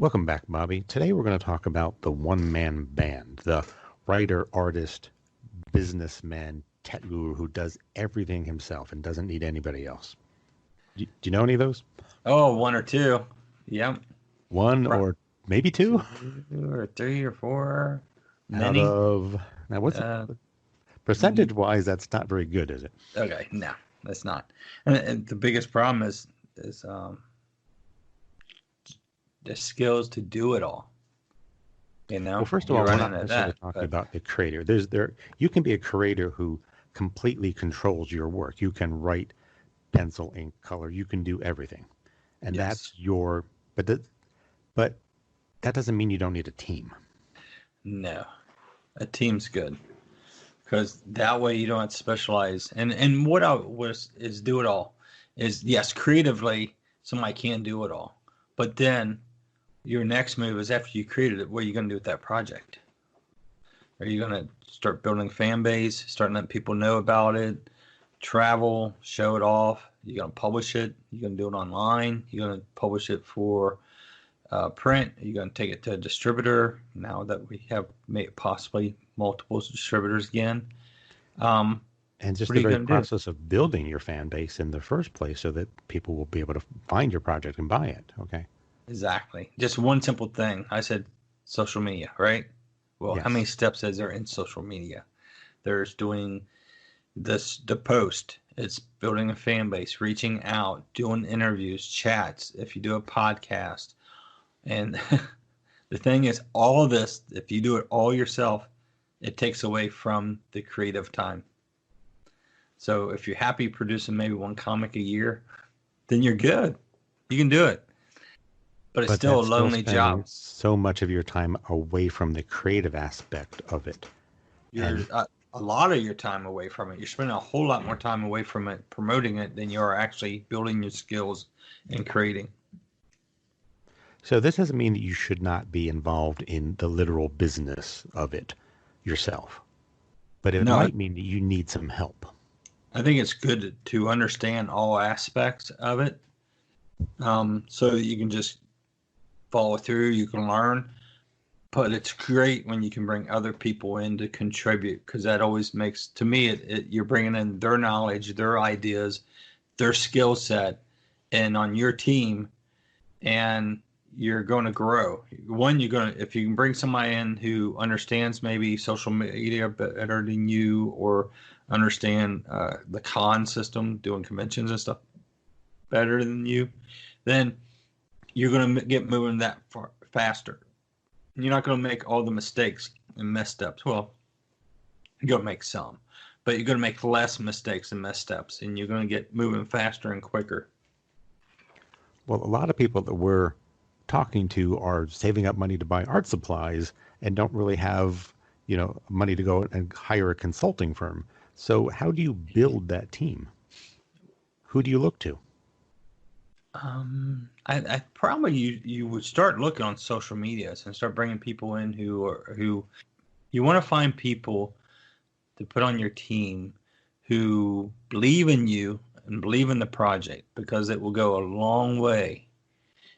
Welcome back, Bobby. Today we're going to talk about the one-man band, the writer, artist, businessman, tech guru who does everything himself and doesn't need anybody else. Do you know any of those? Oh, one or two. Yep. One or maybe two? Two or three or four. Out Many. of, now what's percentage-wise, that's not very good, is it? Okay, no, that's not. And the biggest problem is the skills to do it all. Well, first of all, we're not necessarily talking about the creator. You can be a creator who completely controls your work. You can write, pencil, ink, color. You can do everything, and that's your. But that doesn't mean you don't need a team. No, a team's good because that way you don't have to specialize. And what I was is do it all. Is yes, creatively somebody can do it all, but then your next move is after you created it, what are you going to do with that project? Are you going to start building a fan base, start letting people know about it, travel, show it off? You're going to publish it? You're going to do it online? You're going to publish it for print? Are you going to take it to a distributor now that we have made possibly multiple distributors again? And just the very process of building your fan base in the first place so that people will be able to find your project and buy it. Okay. Exactly. Just one simple thing. I said social media, right? Well, yes. How many steps is there in social media? There's doing the post. It's building a fan base, reaching out, doing interviews, chats. If you do a podcast. And the thing is, all of this, if you do it all yourself, it takes away from the creative time. So if you're happy producing maybe one comic a year, then you're good. You can do it. But it's still a lonely job. So much of your time away from the creative aspect of it. You're a lot of your time away from it. You're spending a whole lot more time away from it, promoting it, than you are actually building your skills and creating. So this doesn't mean that you should not be involved in the literal business of it yourself. But it might mean that you need some help. I think it's good to understand all aspects of it, so that you can just follow through, you can learn, but it's great when you can bring other people in to contribute, because that always makes, to me, you're bringing in their knowledge, their ideas, their skill set, and on your team, and you're going to grow. One, if you can bring somebody in who understands maybe social media better than you, or understand the con system, doing conventions and stuff better than you, then you're going to get moving that far faster. You're not going to make all the mistakes and missteps. Well, you're going to make some, but you're going to make less mistakes and missteps, and you're going to get moving faster and quicker. Well, a lot of people that we're talking to are saving up money to buy art supplies and don't really have, money to go and hire a consulting firm. So how do you build that team? Who do you look to? I probably you would start looking on social medias and start bringing people in who you want to find people to put on your team who believe in you and believe in the project, because it will go a long way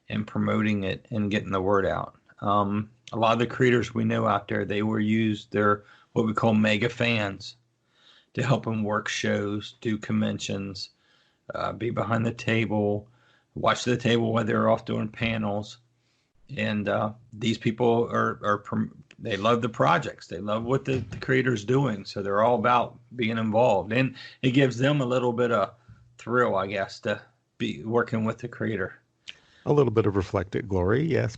in promoting it and getting the word out. A lot of the creators we know out there, they they're what we call mega fans to help them work shows, do conventions, be behind the table, watch the table while they're off doing panels. And these people they love the projects. They love what the creator's doing. So they're all about being involved. And it gives them a little bit of thrill, I guess, to be working with the creator. A little bit of reflected glory, yes.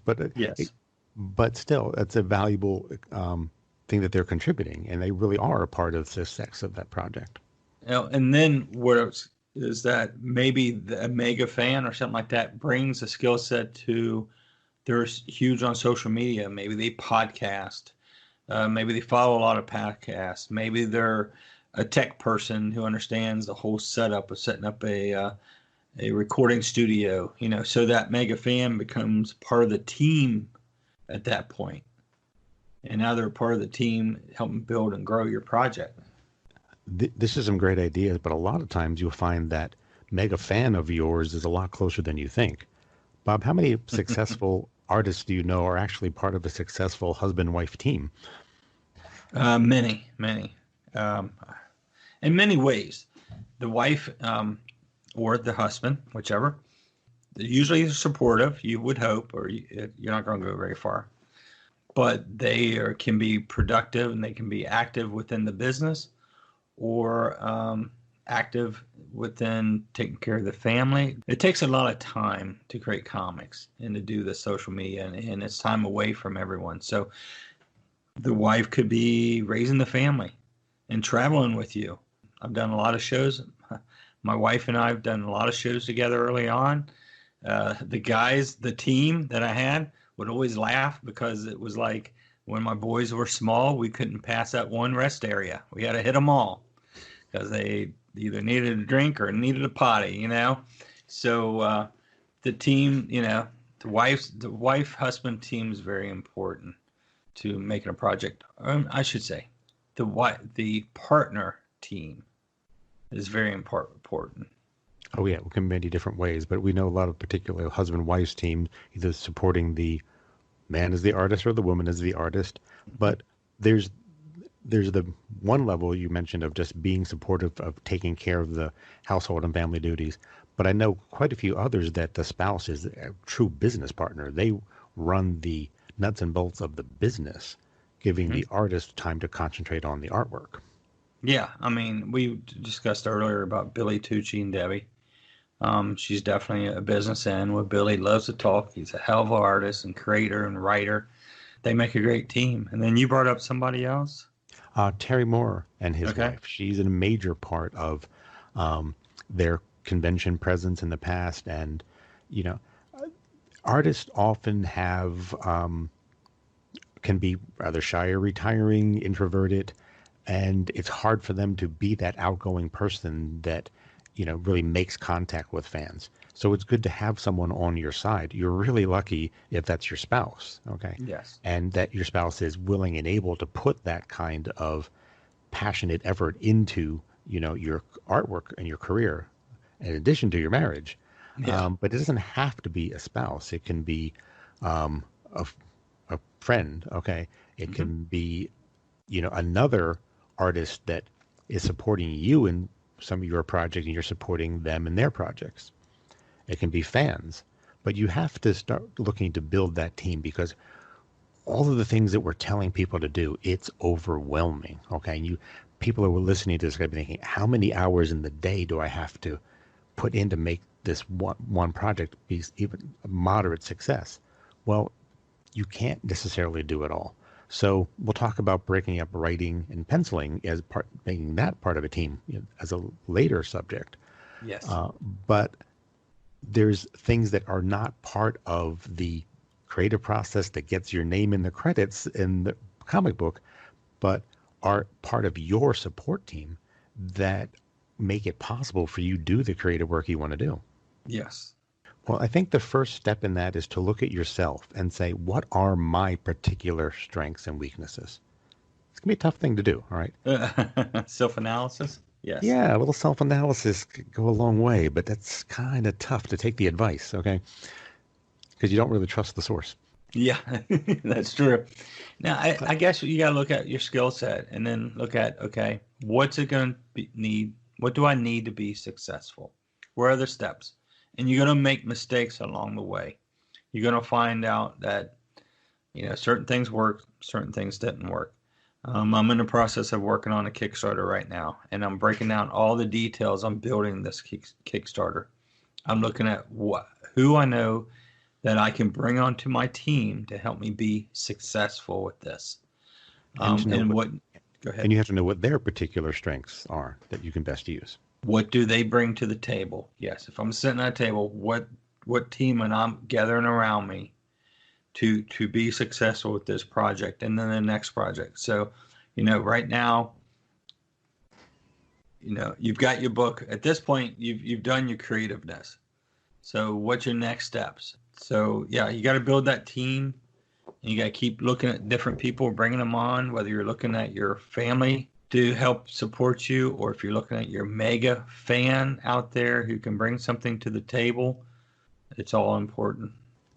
But still, it's a valuable thing that they're contributing. And they really are a part of the success of that project. And then what is that maybe a mega fan or something like that brings a skill set to, they're huge on social media. Maybe they podcast. Maybe they follow a lot of podcasts. Maybe they're a tech person who understands the whole setup of setting up a recording studio, so that mega fan becomes part of the team at that point. And now they're part of the team helping build and grow your project. This is some great ideas, but a lot of times you'll find that mega fan of yours is a lot closer than you think. Bob, how many successful artists do you know are actually part of a successful husband-wife team? Many. In many ways, the wife or the husband, whichever, usually supportive, you would hope, or you're not going to go very far. But they can be productive and they can be active within the business or active within taking care of the family. It takes a lot of time to create comics and to do the social media, and it's time away from everyone. So the wife could be raising the family and traveling with you. I've done a lot of shows. My wife and I have done a lot of shows together early on. The guys, the team that I had would always laugh because it was like when my boys were small, we couldn't pass that one rest area. We had to hit them all because they either needed a drink or needed a potty, you know. So the team, you know, the wife-husband team is very important to making a project. I should say the partner team is very important. Oh yeah, it can be many different ways, but we know a lot of particular husband-wives teams either supporting the man as the artist or the woman as the artist. But there's the one level you mentioned of just being supportive of taking care of the household and family duties. But I know quite a few others that the spouse is a true business partner. They run the nuts and bolts of the business, giving the artist time to concentrate on the artwork. Yeah, I mean, we discussed earlier about Billy Tucci and Debbie. She's definitely a business end with Billy. Loves to talk. He's a hell of an artist and creator and writer. They make a great team. And then you brought up somebody else? Terry Moore and his wife. She's a major part of their convention presence in the past. And, you know, artists often have, can be rather shy or retiring, introverted, and it's hard for them to be that outgoing person that, you know, really makes contact with fans. So it's good to have someone on your side. You're really lucky if that's your spouse, okay? Yes. And that your spouse is willing and able to put that kind of passionate effort into, you know, your artwork and your career in addition to your marriage. Yeah. But it doesn't have to be a spouse. It can be a friend, okay? It can be, you know, another artist that is supporting you in some of your projects and you're supporting them in their projects. It can be fans, but you have to start looking to build that team because all of the things that we're telling people to do, it's overwhelming. Okay. And people who are listening to this are going to be thinking, how many hours in the day do I have to put in to make this one project be even a moderate success? Well, you can't necessarily do it all. So we'll talk about breaking up writing and penciling as making that part of a team, you know, as a later subject. Yes. But there's things that are not part of the creative process that gets your name in the credits in the comic book, but are part of your support team that make it possible for you to do the creative work you want to do. Yes. Well, I think the first step in that is to look at yourself and say, what are my particular strengths and weaknesses? It's going to be a tough thing to do, all right? Self-analysis? Yes. Yeah, a little self-analysis could go a long way, but that's kind of tough to take the advice, okay? Because you don't really trust the source. Yeah, that's true. Now, I guess you got to look at your skill set and then look at, okay, what's it going to need? What do I need to be successful? Where are the steps? And you're going to make mistakes along the way. You're going to find out that, you know, certain things work, certain things didn't work. I'm in the process of working on a Kickstarter right now, and I'm breaking down all the details on building this Kickstarter. I'm looking at who I know that I can bring onto my team to help me be successful with this. Go ahead. And you have to know what their particular strengths are that you can best use. What do they bring to the table? Yes, if I'm sitting at a table, what team and I'm gathering around me to be successful with this project and then the next project. So, you know, right now, you know, you've got your book. At this point, you've done your creativeness. So what's your next steps? So yeah, you got to build that team. And you got to keep looking at different people, bringing them on, whether you're looking at your family to help support you, or if you're looking at your mega fan out there who can bring something to the table. It's all important.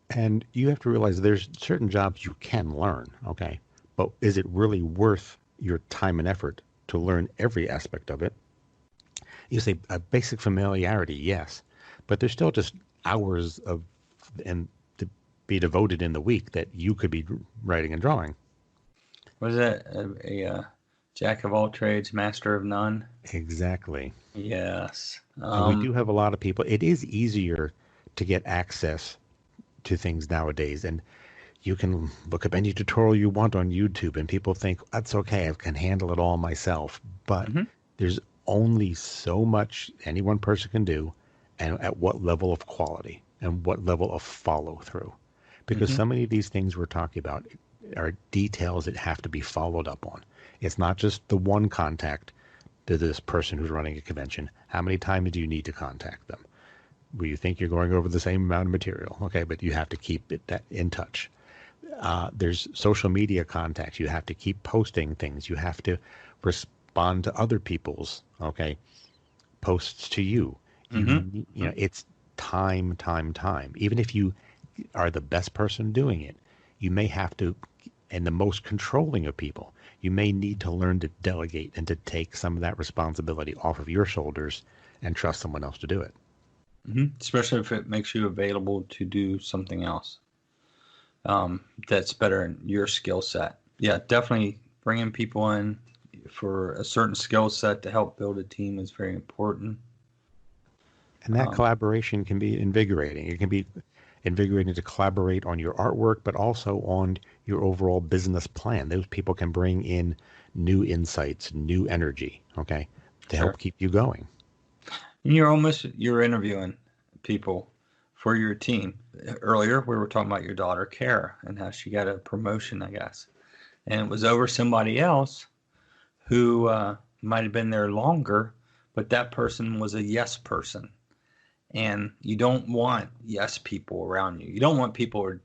And you have to realize there's certain jobs you can learn, okay? But is it really worth your time and effort to learn every aspect of it? You say a basic familiarity, yes, but there's still just hours of and to be devoted in the week that you could be writing and drawing. Was that a jack of all trades, master of none? Exactly. Yes. And we do have a lot of people. It is easier to get access to things nowadays, and you can look up any tutorial you want on YouTube, and people think that's okay, I can handle it all myself. But there's only so much any one person can do, and at what level of quality and what level of follow through. Because so many of these things we're talking about are details that have to be followed up on. It's not just the one contact to this person who's running a convention. How many times do you need to contact them? Well, you think you're going over the same amount of material, okay, but you have to keep it in touch. There's social media contacts. You have to keep posting things. You have to respond to other people's, okay, posts to you. You know, it's time. Even if you are the best person doing it, you may have to, and the most controlling of people, you may need to learn to delegate and to take some of that responsibility off of your shoulders and trust someone else to do it. Especially if it makes you available to do something else that's better in your skill set. Yeah, definitely bringing people in for a certain skill set to help build a team is very important. And that collaboration can be invigorating. It can be invigorating to collaborate on your artwork, but also on your overall business plan. Those people can bring in new insights, new energy, okay, to help keep you going. You're interviewing people for your team. Earlier, we were talking about your daughter, Kara, and how she got a promotion, I guess. And it was over somebody else who might have been there longer, but that person was a yes person. And you don't want yes people around you. You don't want people who are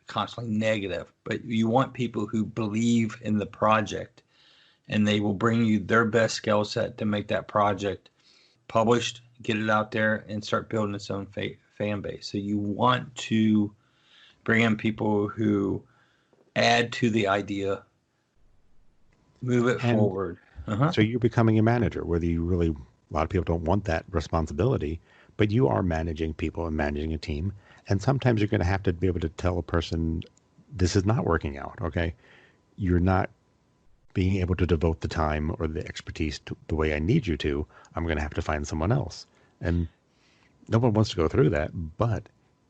constantly negative, but you want people who believe in the project, and they will bring you their best skill set to make that project published, get it out there, and start building its own fan base. So you want to bring in people who add to the idea, move it forward. So you're becoming a manager, whether you really, a lot of people don't want that responsibility, but you are managing people and managing a team. And sometimes you're going to have to be able to tell a person, this is not working out, okay? You're not being able to devote the time or the expertise to the way I need you to. I'm going to have to find someone else. And no one wants to go through that, but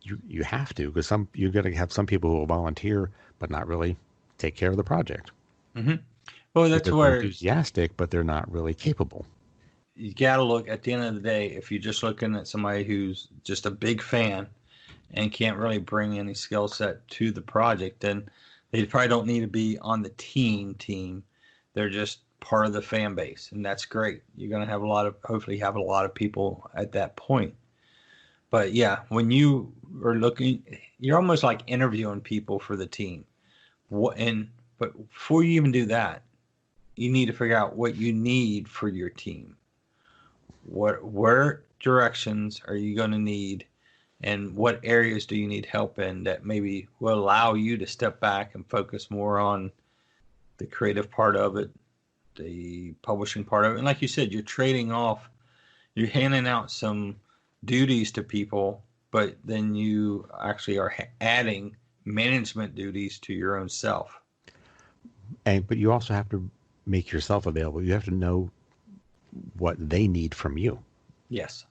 you have to, because you're going to have some people who will volunteer but not really take care of the project. Well, that's where they're enthusiastic, but they're not really capable. You got to look at the end of the day. If you're just looking at somebody who's just a big fan and can't really bring any skill set to the project, then they probably don't need to be on the team. They're just part of the fan base, and that's great. You're going to hopefully have a lot of people at that point. But yeah, when you are looking, you're almost like interviewing people for the team. But before you even do that, you need to figure out what you need for your team. Where directions are you going to need, and what areas do you need help in that maybe will allow you to step back and focus more on the creative part of it, the publishing part of it. And like you said, you're handing out some duties to people, but then you actually are adding management duties to your own self. But you also have to make yourself available. You have to know what they need from you. Yes.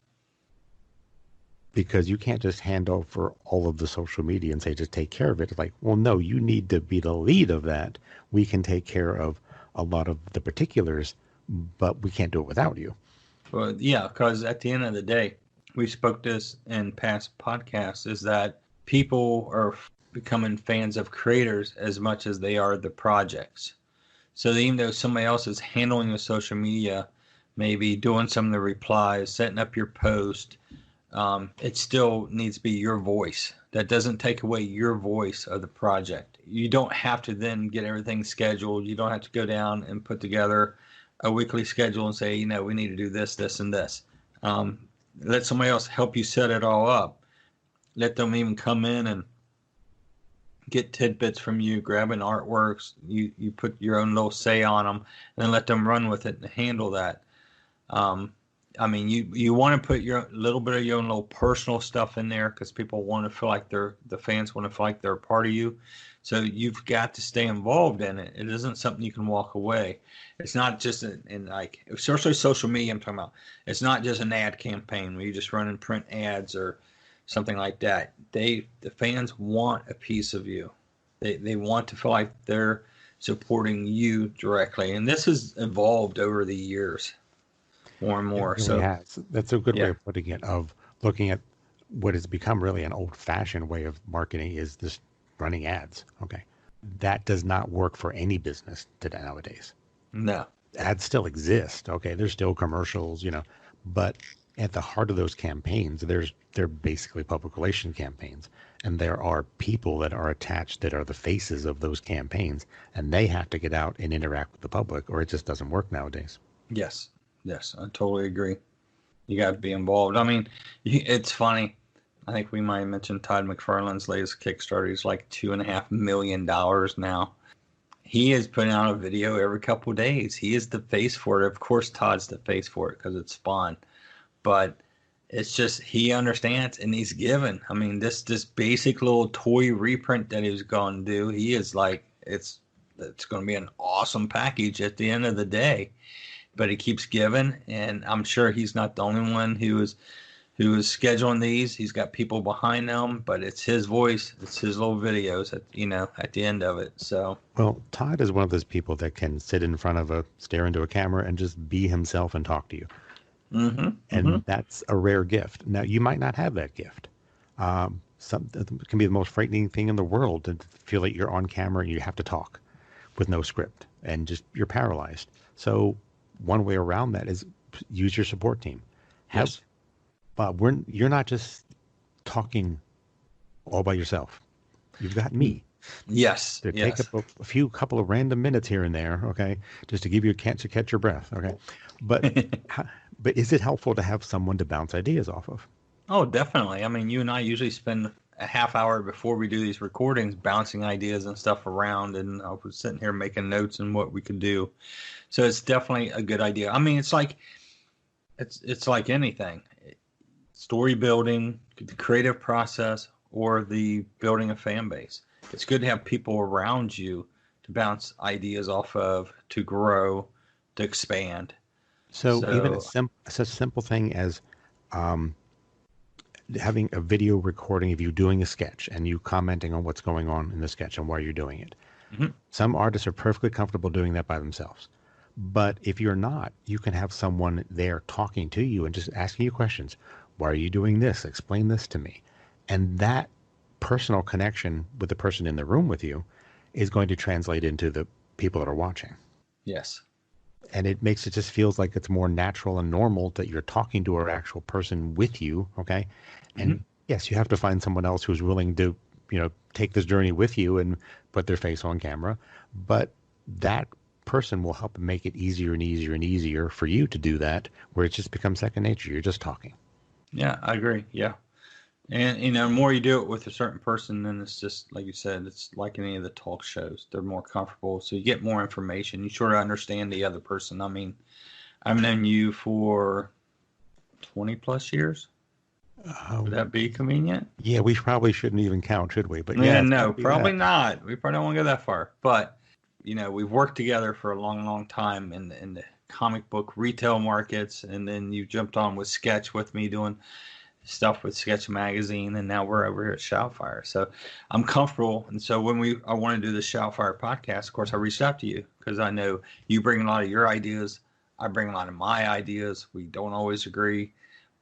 Because you can't just hand over all of the social media and say, just take care of it. It's like, well, no, you need to be the lead of that. We can take care of a lot of the particulars, but we can't do it without you. Well, yeah, because at the end of the day, we spoke this in past podcasts, is that people are becoming fans of creators as much as they are the projects. So even though somebody else is handling the social media, maybe doing some of the replies, setting up your post, it still needs to be your voice. That doesn't take away your voice of the project. You don't have to then get everything scheduled. You don't have to go down and put together a weekly schedule and say, we need to do this, this, and this. Let somebody else help you set it all up. Let them even come in and get tidbits from you, grabbing artworks. You put your own little say on them, and then let them run with it and handle that. I mean, you want to put your little bit of your own little personal stuff in there because people want to feel like the fans want to feel like they're a part of you. So you've got to stay involved in it. It isn't something you can walk away. It's not just in like, especially social media. I'm talking about. It's not just an ad campaign where you just run and print ads or something like that. The fans want a piece of you. They want to feel like they're supporting you directly, and this has evolved over the years. More and more. It really has. That's a good way of putting it, of looking at what has become really an old-fashioned way of marketing is this running ads. Okay. That does not work for any business today nowadays. No. Ads still exist. Okay. There's still commercials, but at the heart of those campaigns, they're basically public relation campaigns. And there are people that are attached that are the faces of those campaigns, and they have to get out and interact with the public, or it just doesn't work nowadays. Yes. Yes, I totally agree. You got to be involved. I mean, it's funny. I think we might have mentioned Todd McFarlane's latest Kickstarter. He's like $2.5 million now. He is putting out a video every couple of days. He is the face for it. Of course, Todd's the face for it because it's Spawn. But it's just he understands and he's given. I mean, this basic little toy reprint that he was going to do, he is like, it's going to be an awesome package at the end of the day. But he keeps giving, and I'm sure he's not the only one who is scheduling these. He's got people behind them, but it's his voice, it's his little videos at the end of it. So well, Todd is one of those people that can sit in front of stare into a camera and just be himself and talk to you. And that's a rare gift. Now, you might not have that gift. It can be the most frightening thing in the world to feel like you're on camera and you have to talk with no script and just you're paralyzed. So one way around that is use your support team. Yes. But you're not just talking all by yourself. You've got me. Yes. Take up a couple of random minutes here and there, okay, just to give you a chance to catch your breath, okay. But but is it helpful to have someone to bounce ideas off of? Oh, definitely. I mean, you and I usually spend a half hour before we do these recordings bouncing ideas and stuff around, and I was sitting here making notes on what we could do. So it's definitely a good idea. I mean, it's like anything, story building, the creative process, or the building a fan base. It's good to have people around you to bounce ideas off of, to grow, to expand. So even such a simple thing as having a video recording of you doing a sketch and you commenting on what's going on in the sketch and why you're doing it. Mm-hmm. Some artists are perfectly comfortable doing that by themselves. But if you're not, you can have someone there talking to you and just asking you questions. Why are you doing this? Explain this to me. And that personal connection with the person in the room with you is going to translate into the people that are watching. Yes. And it just feels like it's more natural and normal that you're talking to an actual person with you. Okay. And yes, you have to find someone else who's willing to, take this journey with you and put their face on camera. But that person will help make it easier and easier and easier for you to do that, where it just becomes second nature. You're just talking. Yeah, I agree. Yeah. And, the more you do it with a certain person, then it's just, like you said, it's like any of the talk shows. They're more comfortable. So you get more information. You sort of understand the other person. I mean, I've known you for 20 plus years. Would that be convenient? Yeah, we probably shouldn't even count, should we? But yeah, no, probably not. We probably don't want to go that far. But, we've worked together for a long, long time in the comic book retail markets. And then you jumped on with Sketch with me doing stuff with Sketch Magazine, and now we're over here at ShoutFyre. So I'm comfortable. And so when I want to do the ShoutFyre podcast, of course, I reached out to you because I know you bring a lot of your ideas. I bring a lot of my ideas. We don't always agree.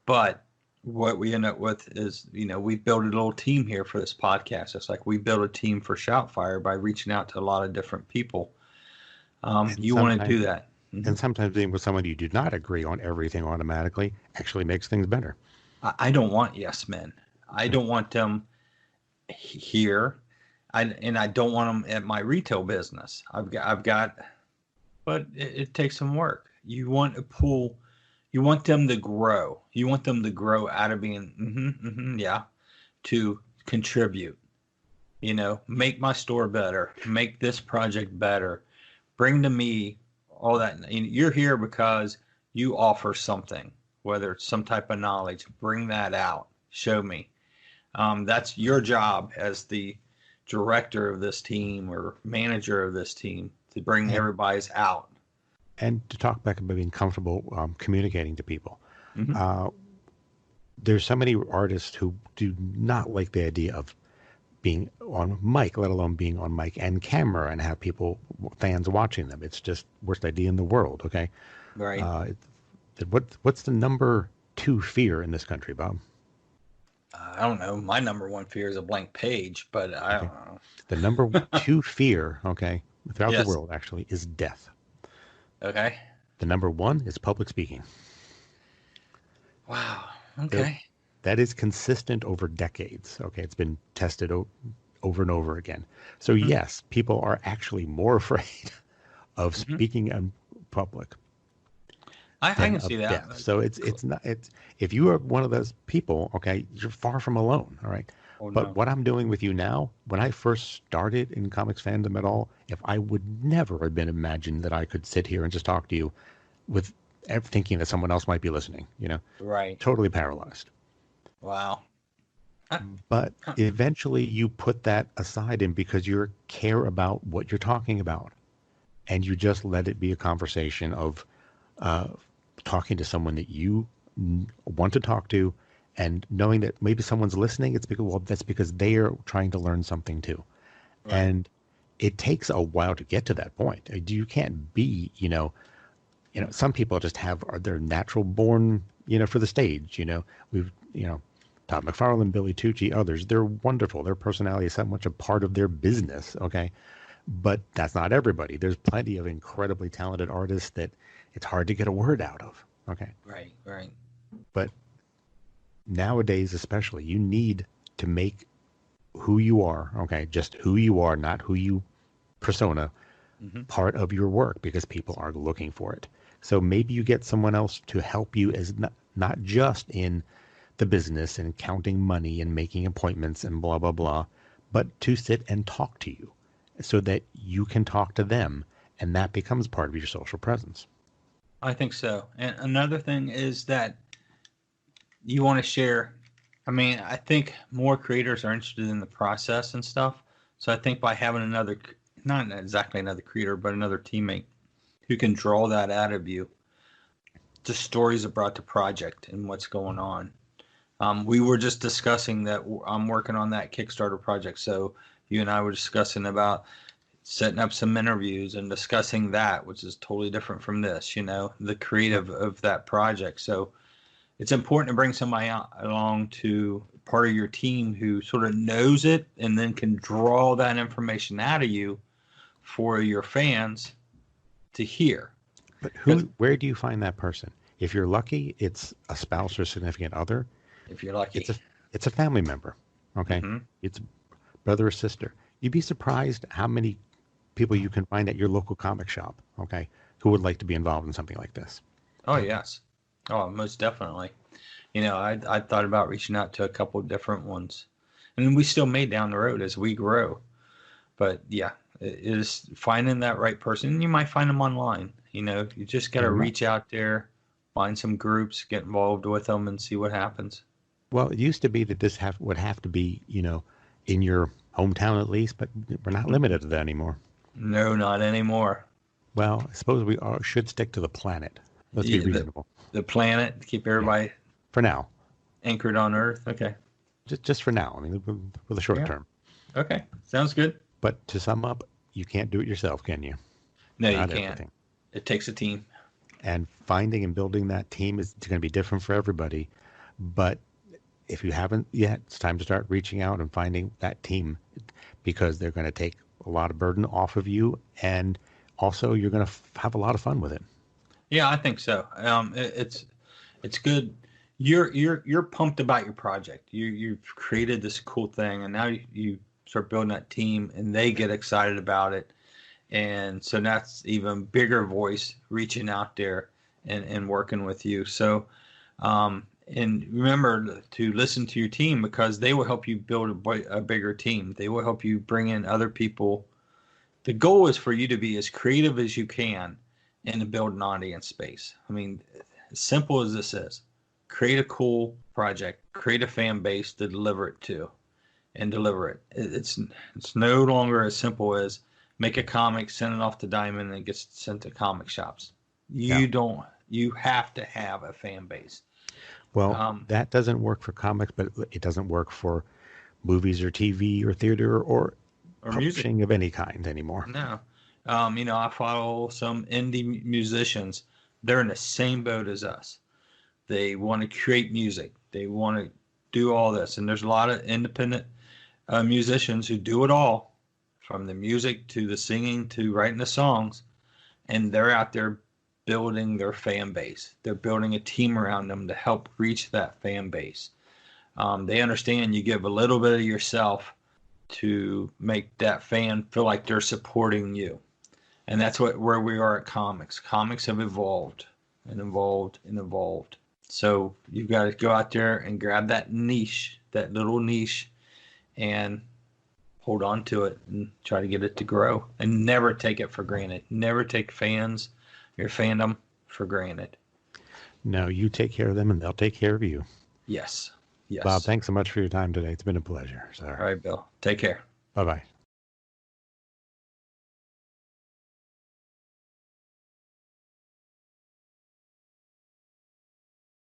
But what we end up with is, we built a little team here for this podcast. It's like we built a team for ShoutFyre by reaching out to a lot of different people. You want to do that. Mm-hmm. And sometimes being with someone you do not agree on everything automatically actually makes things better. I don't want yes men. I don't want them here. I don't want them at my retail business. I've got, but it takes some work. You want a pool. You want them to grow. You want them to grow out of being, to contribute. make my store better, make this project better, bring to me all that. You're here because you offer something, whether it's some type of knowledge, bring that out, show me. That's your job as the director of this team or manager of this team, to bring everybody's out. And to talk back about being comfortable communicating to people. Mm-hmm. There's so many artists who do not like the idea of being on mic, let alone being on mic and camera and have fans watching them. It's just worst idea in the world, okay? Right. What's the number 2 fear in this country, Bob? I don't know. My number 1 fear is a blank page, but I don't know. The number 2 fear, okay, throughout the world actually, is death. Okay. The number 1 is public speaking. Wow. Okay. So that is consistent over decades. Okay. It's been tested over and over again. So yes, people are actually more afraid of speaking in public. I can see that. Death. So it's not if you are one of those people, okay, you're far from alone. All right. But what I'm doing with you now, when I first started in comics fandom at all, if I would never have been imagined that I could sit here and just talk to you with thinking that someone else might be listening, Right. Totally paralyzed. Wow. But eventually you put that aside because you care about what you're talking about, and you just let it be a conversation of talking to someone that you want to talk to, and knowing that maybe someone's listening. That's because they are trying to learn something too. Right. And it takes a while to get to that point. You can't be, some people just are their natural born, for the stage. We've, Todd McFarlane, Billy Tucci, others, they're wonderful. Their personality is so much a part of their business. Okay. But that's not everybody. There's plenty of incredibly talented artists that it's hard to get a word out of. Okay. Right. But nowadays, especially, you need to make who you are, okay, just who you are, not who you persona, part of your work, because people are looking for it. So maybe you get someone else to help you as not just in the business and counting money and making appointments and blah, blah, blah, but to sit and talk to you so that you can talk to them, and that becomes part of your social presence. I think so. And another thing is that you want to share. I mean, I think more creators are interested in the process and stuff. So I think by having not exactly another creator, but another teammate who can draw that out of you, the stories about the project and what's going on. We were just discussing that I'm working on that Kickstarter project. So you and I were discussing about setting up some interviews and discussing that, which is totally different from this, the creative of that project. So it's important to bring somebody along to part of your team who sort of knows it and then can draw that information out of you for your fans to hear. But where do you find that person? If you're lucky, it's a spouse or significant other. If you're lucky, it's a family member. Okay. It's brother or sister. You'd be surprised how many people you can find at your local comic shop, okay, who would like to be involved in something like this. Oh, yes. Oh, most definitely. I thought about reaching out to a couple of different ones. And we still may down the road as we grow. But, yeah, it is finding that right person. You might find them online. You just got to reach out there, find some groups, get involved with them, and see what happens. Well, it used to be that this would have to be, in your hometown at least, but we're not limited to that anymore. No, not anymore. Well, I suppose we should stick to the planet. Let's be reasonable. The planet, keep everybody for now anchored on Earth. Okay. Just for now. I mean, for the short term. Okay, sounds good. But to sum up, you can't do it yourself, can you? No, you can't. Everything. It takes a team. And finding and building that team is going to be different for everybody. But if you haven't yet, it's time to start reaching out and finding that team, because they're going to take a lot of burden off of you, and also you're going to have a lot of fun with it. Yeah, I think so. It's good. You're pumped about your project. You've created this cool thing, and now you start building that team, and they get excited about it, and so that's even bigger voice reaching out there and working with you. So, And remember to listen to your team, because they will help you build a bigger team. They will help you bring in other people. The goal is for you to be as creative as you can and to build an audience space. I mean, as simple as this is, create a cool project, create a fan base to deliver it to, and deliver it. It's no longer as simple as make a comic, send it off to Diamond, and it gets sent to comic shops. You have to have a fan base. Well, that doesn't work for comics, but it doesn't work for movies or TV or theater or publishing music of any kind anymore. No. I follow some indie musicians. They're in the same boat as us. They want to create music. They want to do all this. And there's a lot of independent musicians who do it all, from the music to the singing to writing the songs. And they're out there building their fan base. They're building a team around them to help reach that fan base. They understand you give a little bit of yourself to make that fan feel like they're supporting you. And that's where we are at comics. Comics have evolved and evolved and evolved. So you've got to go out there and grab that niche, that little niche, and hold on to it and try to get it to grow, and never take it for granted. Never take fans, your fandom, for granted. No, you take care of them and they'll take care of you. Yes. Yes. Bob, thanks so much for your time today. It's been a pleasure, sir. All right, Bill. Take care. Bye-bye.